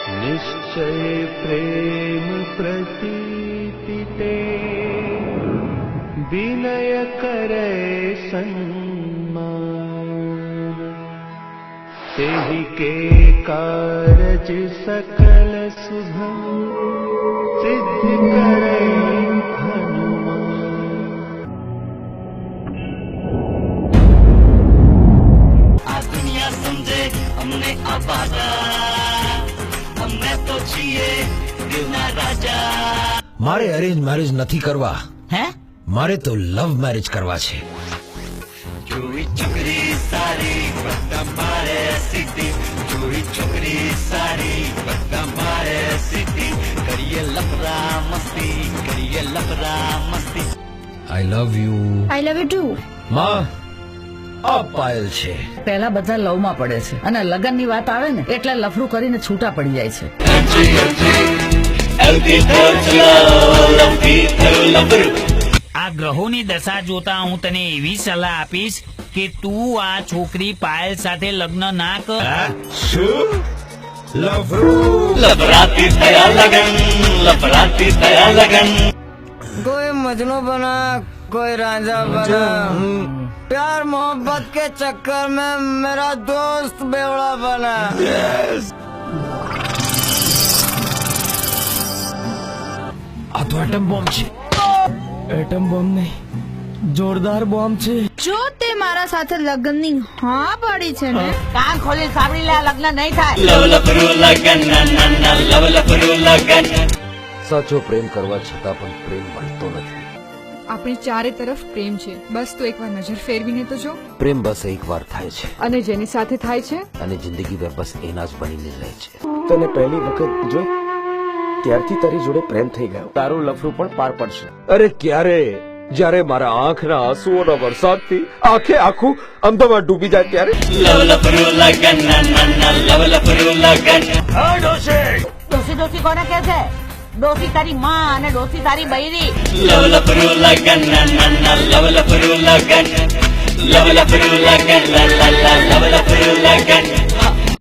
निश्चय प्रेम प्रतीति ते विनय करे सन्मान तेहि के कारज सकल शुभ सिद्ध करे આ દુનિયા સમજે અમને આબાદા અમને તો છીએ દિલના રાજા. મારે અરેન્જ મેરેજ નથી કરવા, હે મારે તો લવ મેરેજ કરવા છે. જોઈ છોકરી સારી બધા મારે સીધી, જોઈ છોકરી સારી બધા મારે સીધી, કરીએ લફરા મસ્તી, કરીએ લફરા મસ્તી. I love you. I love you too. માં આ પાયલ છે. પહેલા બધા લવ માં પડે છે અને લગન ની વાત આવે ને એટલે લફરું કરીને છૂટા પડી જાય છે. આ ગ્રહોની દશા જોતા હું તને એવી સલાહ આપીશ કે તું આ છોકરી પાયલ સાથે લગ્ન ના કર. શું લફરું? લફરાતી થયા લગન, લફરાતી થયા લગન. कोई मजनू बना, कोई रांझा बना, प्यार मोहब्बत के चक्कर में मेरा दोस्त बेवड़ा बना. આ તો એટમ બોમ્બ છે. एटम बम नहीं, जोरदार बम છે. જો તે મારા સાથે લગ્નની હા પાડી છે ને, કાન ખોલી સાંભળી લે, લગ્ન નહીં થાય. લવ લફરું લગન, ના ના ના લવ લફરું લગન. સાચો પ્રેમ કરવા છતાં પણ પ્રેમ મળતો નથી. આપણી ચારે તરફ પ્રેમ છે, બસ તો એકવાર નજર ફેરવીને તો જો. પ્રેમ બસ એકવાર થાય છે અને જેની સાથે થાય છે અને જિંદગી બસ એના જ બનીને રહે છે. તને પહેલી વખત જોઈ ત્યારથી તારી જોડે પ્રેમ થઈ ગયો. તારું લફરું પણ પાર પડશે. અરે ક્યારે? જ્યારે મારા આંખના આંસુઓના વરસાદથી આખે આખું અમદાવાદ ડૂબી જાય ત્યારે. લવ લફરું લગન, ના ના ના લવ લફરું લગન. ડોસી ડોસી કોને કે છે? ડોસી તારી માં અને ડોસી તારી બૈરી. લવ લફરું લગન, ના ના ના લવ લફરું લગન, લવ લફરું લગન, લા લા લા લવ લફરું લગન.